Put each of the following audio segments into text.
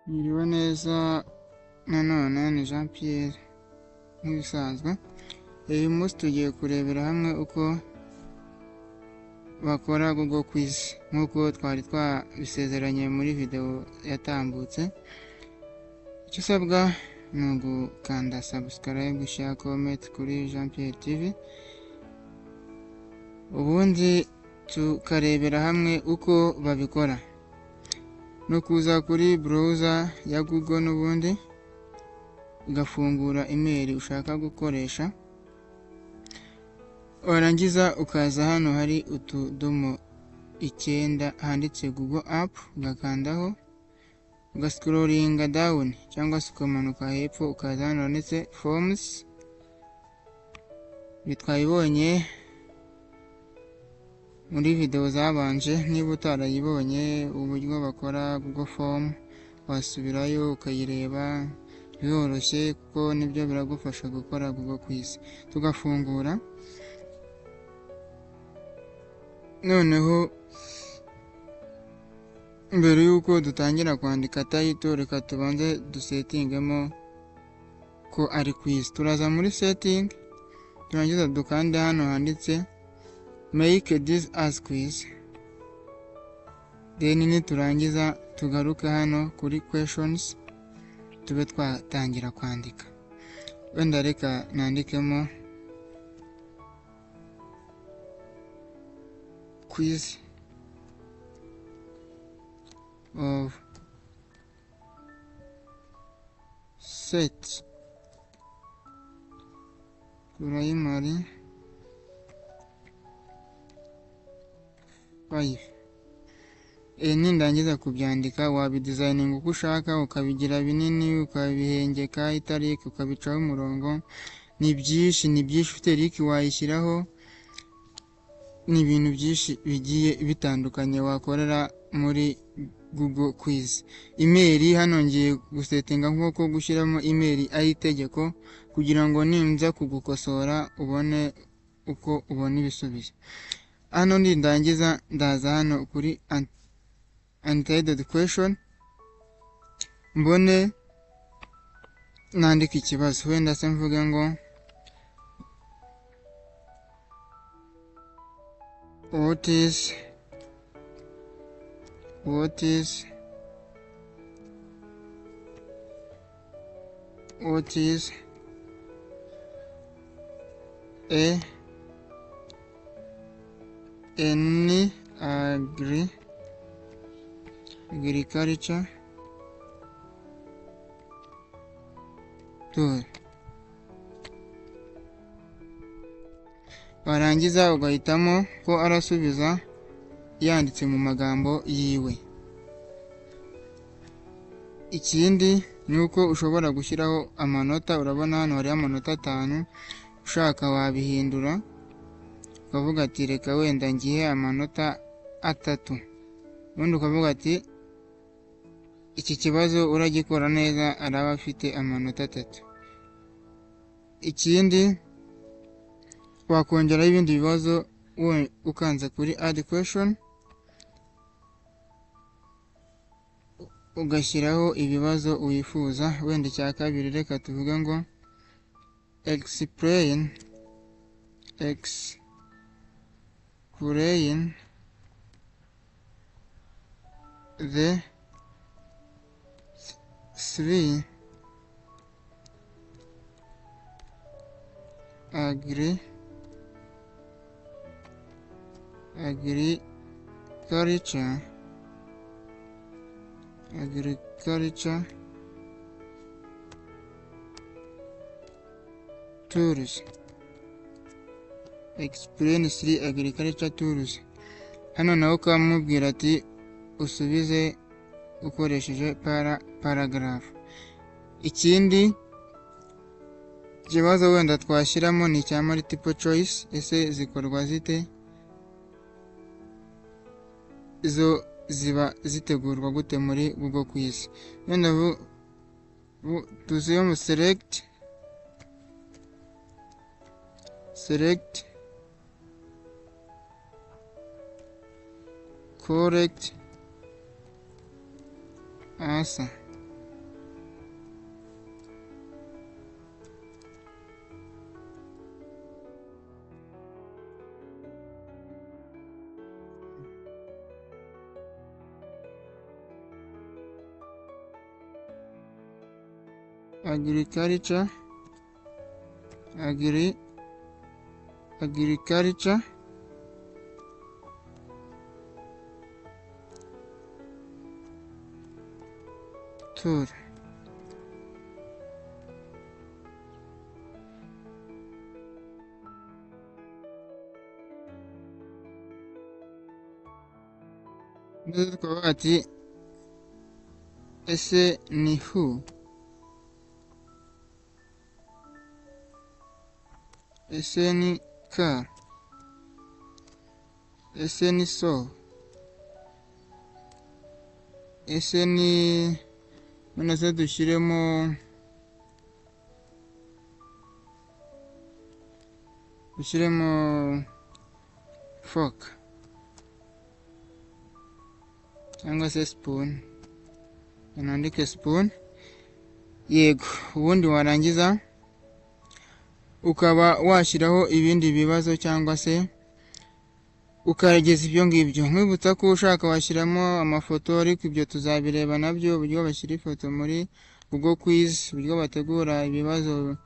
Mwiriwe neza, nanone ni Jean Pierre nk'ibisanzwe. Uyu munsi tugiye kurebera hamwe uko bakora Google Quiz nk'uko twari twabisezeranye muri video yatambutse. Icyo usabwa ni ugukanda subscribe, share, comment kuri Jean Pierre TV, ubundi tukarebera hamwe uko babikora. No kuza kuri browser ya Google n'ubundi ugafungura email ushaka gukoresha, warangiza ukaza hano hari utudomo 9 handitse Google App, ugakandaho ugascrollinga down cyangwa se ukamanuka hepfo ukaza hano handitse Forms. Bitwayibonye muri video zabanje. Niba utarayibonye uburyo bakora Google Form, wasubirayo ukayireba, biroroshye kuko nibyo biragufasha gukora Google Quiz. Tugafungura, noneho mbere yuko dutangira kwandika title, reka tubanze dusetingemo ko ari quiz. Turaza muri setting, turangiza dukande hano handitse make this as quiz, then niturangiza tugaruke hano kuri questions tube twatangira kwandika. Wenda reka nandikemo quiz of set primary 5. Nindangiza kubyandika wabidesigning uko ushaka, ukabigira binini, ukabihengeka itariki, ukabicaho umurongo. Ni byinshi ufite link wayishyiraho. Ni ibintu byinshi bigiye bitandukanye wakorera muri Google Quiz. Email hano ngiye gusetinga nk'uko gushyiramo email ari itegeko, kugira ngo ninza kugukosora ubone uko ubona ibisubizo. Hano nindangiza ndaza hano kuri untitled question, mbone nandika ikibazo. Wenda se mvuge ngo what is any agriculture tool. Warangiza ugahitamo ko arasubiza yanditse mu magambo yiwe. Ikindi ni uko ushobora gushyiraho amanota. Urabona hano hari amanota 5, ushaka wabihindura ukavuga ati reka wenda ngiye amanota 3, ubundi ukavuga ati iki kibazo uragikora neza, araba afite amanota 3. Ikindi wakongeraho ibindi bibazo ukanza kuri add question, ugashyiraho ibibazo wifuza. Wenda icya kabiri reka tuvuge ngo explain the 3 agriculture tools. Explain 3 agriculture tools. Hano nawe ukamubwira ati usubize ukoresheje paragraph. Ikindi kibazo wenda twashyiramo ni cya multiple choice. Ese zikorwa zite? Izo ziba zitegurwa gute muri Google Quiz? Wenda tuziyemo select correct answer. agriculture tour. Ndetse tukavuga ati ese ni who, ese ni car, ese ni so, ese ni none se dushyiremo fork cyangwa se spoon, nandike spoon. Yego, ubundi warangiza ukaba washyiraho ibindi bibazo cyangwa se ukarageza ibyo ngibyo. Nkwibutsa ko ushaka washyiramo amafoto, ariko ibyo tuzabireba nabyo, uburyo bashyira ifoto muri Google Quiz, uburyo bategura ibibazo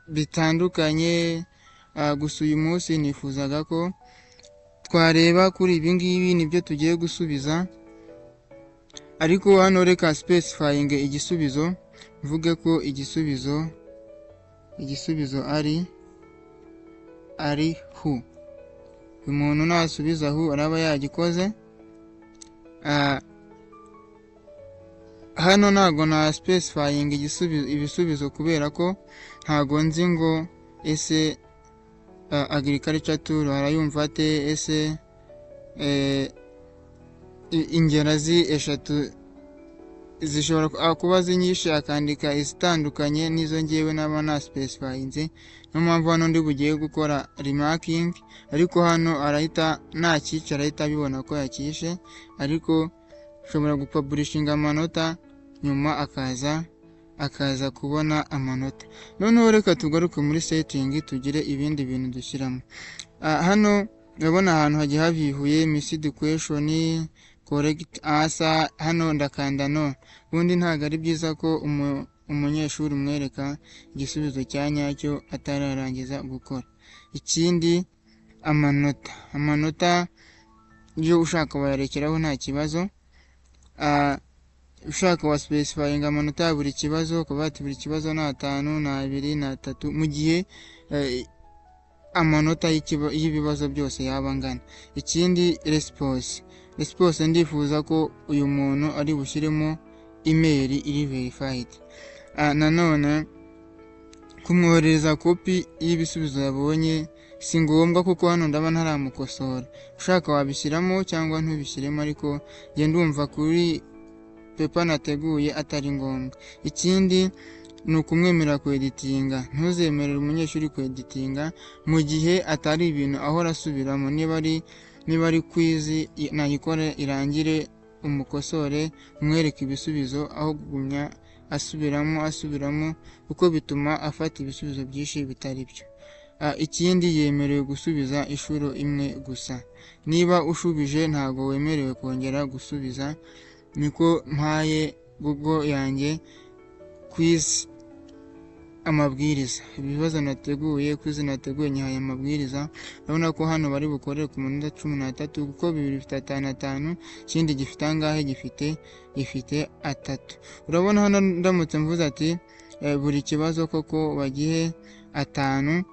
bitandukanye. Gusa uyu munsi nifuzaga ko twareba kuri ibi ngibi nibyo tugiye gusubiza, ariko hano reka specifying igisubizo, mvuge ko igisubizo ari who. Umuntu nasubiza who araba yagikoze. Hano ntago na specifying ibisubizo kubera ko ntago nzi ngo ese agriculture tour arayumva ate, ese ingerazi eshatu zishobora kuba zinyishe akandika izitandukanye n'izo ngewe naba na specifyinze. Niyo mpamvu hano ndi bugiye gukora remarking, ariko hano arahita nakica arahita abibona ko yakishe, ariko ushobora gupublishinga amanota nyuma akaza kubona amanota. Noneho reka tugaruke muri setting tugire ibindi bintu dushyiramo. Hano urabona ahantu hagiye habihuye missed question, correct answer. Hano ndakanda no. Ubundi ntago ari byiza ko umunyeshuri umwereka igisubizo cya nyacyo atararangiza gukora. Ikindi, amanota iyo ushaka wayarekeraho nta kibazo. Ushaka wa specifying amanota ya buri kibazo, ukaba ati buri kibazo ni 5, ni 2, ni 3, mu gihe amanota y'ibibazo byose yaba angana. Ikindi, response ndifuza ko uyu muntu ari bushyiremo email iri verified. Nanone kumwohereza kopi y'ibisubizo yabonye si ngombwa kuko hano ndaba ntaramukosora. Ushaka wabishyiramo cyangwa ntubishyiremo, ariko njye ndumva kuri pepa nateguye atari ngombwa. Ikindi ni ukumwemerera kweditinga. Ntuzemerere umunyeshuri kweditinga mu gihe atari ibintu ahora asubiramo. Niba ari quiz nayikore irangire umukosore, umwereke ibisubizo aho kugumya asubiramo kuko bituma afata ibisubizo byinshi bitari byo. Ikindi, yemerewe gusubiza inshuro imwe gusa. Niba ushubije ntago wemerewe kongera gusubiza. Niko mpaye Google yanjye quiz amabwiriza. Ibibazo nateguye, quiz nateguye nyahaye amabwiriza. Urabona ko hano bari bukorere ku minota 13 kuko bibiri bifite 5, ikindi gifite angahe, gifite 3. Urabona hano ndamutse mvuze ati buri kibazo koko bagihe 5,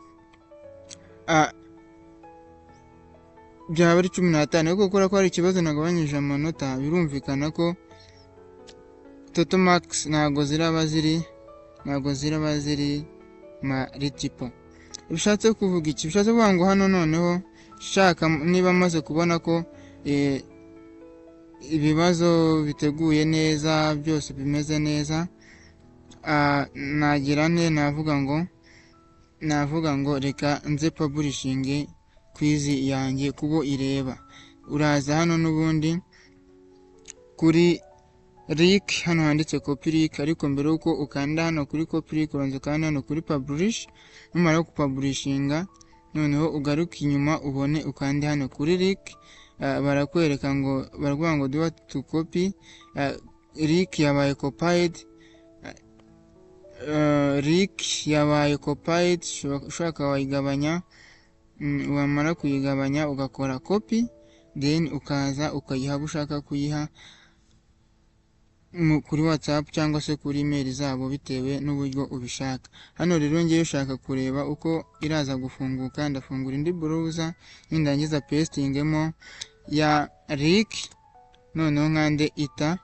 byaba ari 15, ariko kubera ko hari ikibazo nagabanyije amanota, birumvikana ko total marks ntago ziraba ziri multiple. Bishatse kuvuga iki? Bishatse kuvuga ngo hano noneho shaka niba maze kubona ko ibibazo biteguye neza, byose bimeze neza, nagira nte navuga ngo reka nze publishing quiz yanjye kubo ireba. Uraza hano n'ubundi kuri link, hano handitse copy link, ariko mbere uko ukanda hano kuri copy link ubanza ukanda hano kuri publish. Numara kupublishinga noneho ugaruka inyuma ubone ukande hano kuri link. Baravuga ngo do what to copy. Link yabaye copied. link yabaye copied, ushaka wayigabanya, wamara kuyigabanya ugakora copy, then ukaza ukayiha abo ushaka kuyiha kuri WhatsApp cyangwa se kuri email zabo bitewe n'uburyo ubishaka. Hano rero ngiye ushaka kureba uko iraza gufunguka, ndafungura indi browser nindangiza pastingemo ya link, noneho nkande ita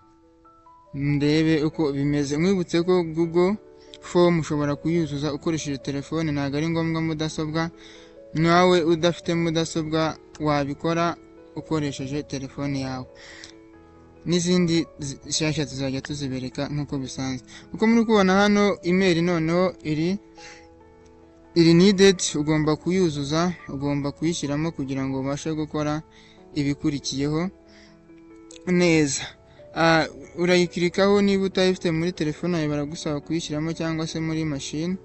ndebe uko bimeze. Mwibutse ko Google Form ushobora kuyuzuza ukoresheje telefone, ntabwo ari ngombwa mudasobwa. Nawe udafite mudasobwa wabikora ukoresheje telefone yawe. N'izindi shyashya tuzajya tuzibereka nk'uko bisanzwe. Uko muri kubona hano email noneho iri needed, ugomba kuyuzuza, ugomba kuyishyiramo kugira ngo ubashe gukora ibikurikiyeho neza. Urayikirikaho, niba utayifite muri telefone yawe baragusaba kuyishyiramo cyangwa se muri machine,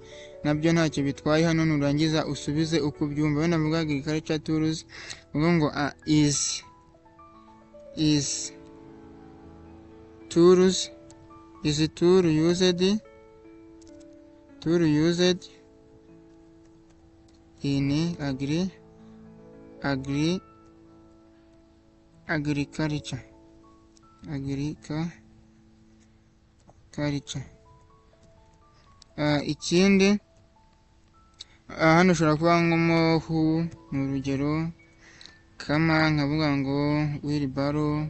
nabyo ntacyo bitwaye. Hano nurangiza usubize uko ubyumva. Wenda muvuga agriculture tools, uvuga ngo is tools, is tool used in agriculture. Ikindi hano ushobora kuba ngomo who, mu rugero kama nkavuga ngo wheelbarrow,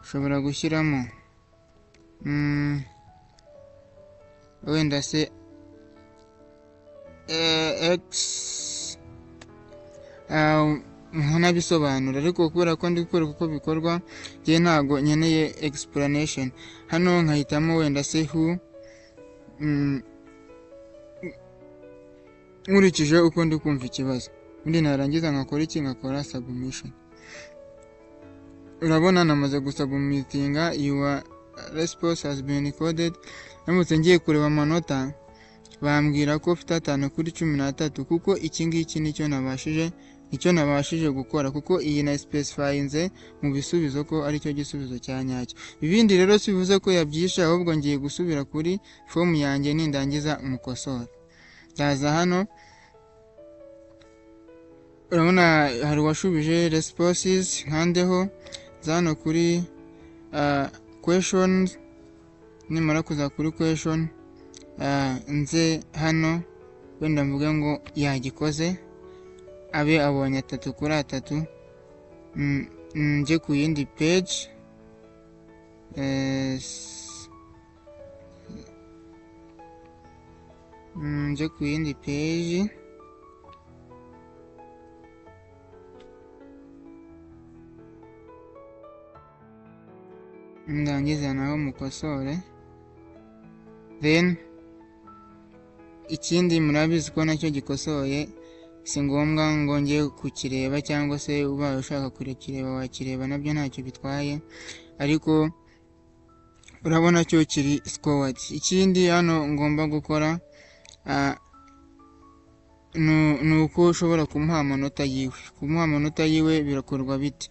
ushobora gushyiramo wenda se x, nkanabisobanura, ariko kubera ko ndi gukora uko bikorwa njye ntago nkeneye explanation. Hano nkahitamo wenda se who, nkurikije uko ndi kumva ikibazo. Undi narangiza nkakora iki? Nkakora submission. Urabona namaze gusubmitinga, your response has been recorded. Namutse ngiye kureba amanota bambwira ko mfite 5 kuri 13, kuko iki ngiki nicyo nabashije gukora, kuko iyi na specifyinze mu bisubizo ko ari cyo gisubizo cya nyacyo. Ibindi rero sibivuze ko yabyishe, ahubwo ngiye gusubira kuri form yanjye nindangiza umukosora. Ndaza hano, urabona hari washubije responses, nkandeho zano kuri questions. Nimara kuza kuri question, nze hano wenda mvuge ngo yagikoze, abe abonye 3 kuri 3. Nje ku yindi page, nje ku yindi page, ndangiza naho mukosore. Then ikindi murabizi ko nacyo gikosoye, si ngombwa ngo ngiye kukireba, cyangwa se ubaye ushaka kurekireba wakireba, nabyo ntacyo bitwaye, ariko urabona cyo kiri scored. Ikindi hano ngomba gukora nuko ushobora kumuha amanota yiwe. Kumuha amanota yiwe birakorwa bite?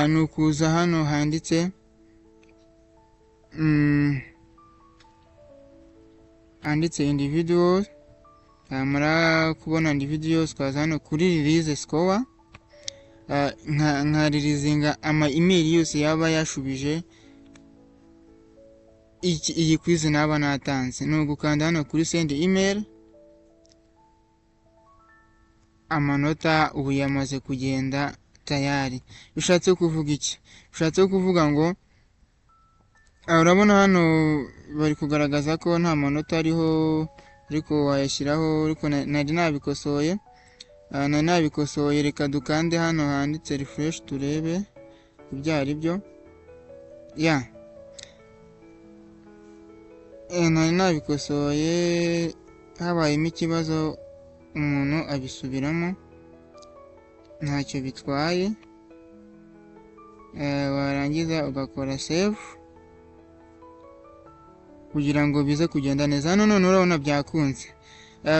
Nukuza hano handitse individuals, mara kubona individuals, kaza hano kuri release score, nka releasinga ama email yose yaba yashubije iyi quiz naba natanze. No gukanda hano kuri send email, amanota ubu yamaze kugenda tayari. Bishatse kuvuga iki? Bishatse kuvuga ngo urabona hano bari kugaragaza ko nta manota ariho, ariko wayashyiraho, ariko nari nabikosoye. Reka dukande hano handitse refresh turebe ibyo ari byo. Nari nabikosoye, habayemo ikibazo umuntu abisubiramo, ntacyo bitwaye. Warangiza ugakora save kugira ngo bize kugenda neza. Hano none urabona byakunze.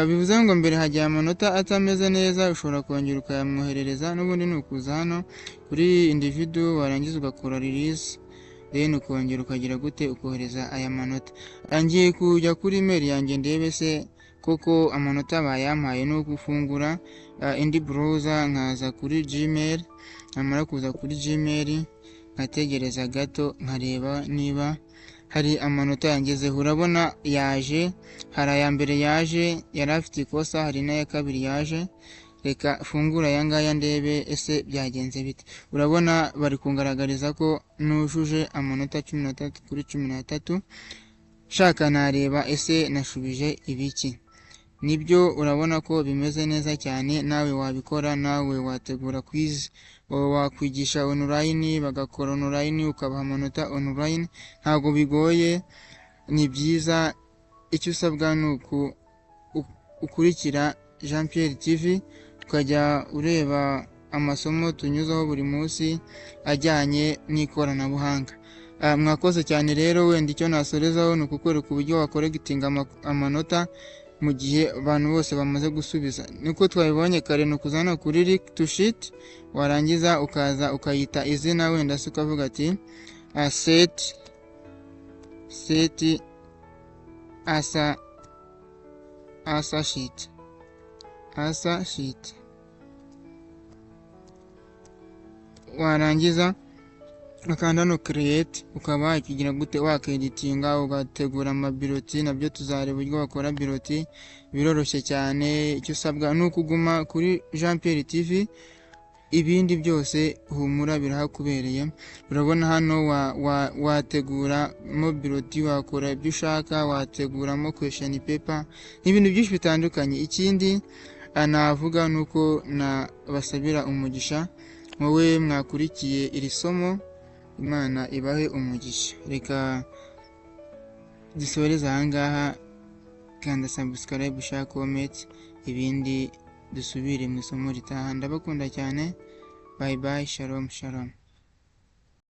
bivuze ngo mbere hagiye amanota atameze neza ushobora kongera ukayamwoherereza, n'ubundi ni ukuza hano kuri individual warangiza ugakora release, then ukongera ukagira gute ukohereza aya manota. Ngiye kujya kuri email yanjye ndebe se koko amanota bayampaye. No gufungura indi browser nkaza kuri Gmail, namara kuza kuri Gmail nkategereza gato nkareba niba hari amanota yangezeho. Urabona yaje, hari aya mbere yaje yari afite ikosa, hari n'aya kabiri yaje. Reka fungura aya ngaya ndebe ese byagenze bite. Urabona bari kungaragariza ko nujuje amanota 13 kuri 13. Shaka nareba ese nashubije ibiki. Nibyo urabona ko bimeze neza cyane, nawe wabikora, nawe wategura quiz, wakwigisha online bagakora online ukabaha amanota online, ntago bigoye, ni byiza. Icyo usabwa ni ukurikira Jean Pierre TV, tukajya ureba amasomo tunyuzaho buri munsi ajyanye n'ikoranabuhanga. Mwakoze cyane rero. Wenda icyo nasorezaho ni ukukwereka uburyo wakoregitinga amanota mu gihe abantu bose bamaze gusubiza. Niko twabibonye kare, ni ukuzana kuri Leak to Sheet, warangiza ukaza ukayita izina, wenda se ukavuga ati set asa sheet, warangiza ukanda no create, ukaba wakigira gute wakeditinga, ugategura amabiroti. Nabyo tuzareba uburyo wakora biroti, biroroshye cyane. Icyo usabwa ni ukuguma kuri Jean Pierre TV, ibindi byose humura birahakubereye. Urabona hano wategura mo biroti, wakora ibyo ushaka, wateguramo question paper n'ibintu byinshi bitandukanye. Ikindi navuga nuko nabasabira umugisha wowe mwakurikiye iri somo, Imana ibahe umugisha. Reka dusoreze ahangaha, kanda subscribe, ushaka comment, ibindi dusubire mu isomo ritaha. Ndabakunda cyane. Bye bye, shalom shalom.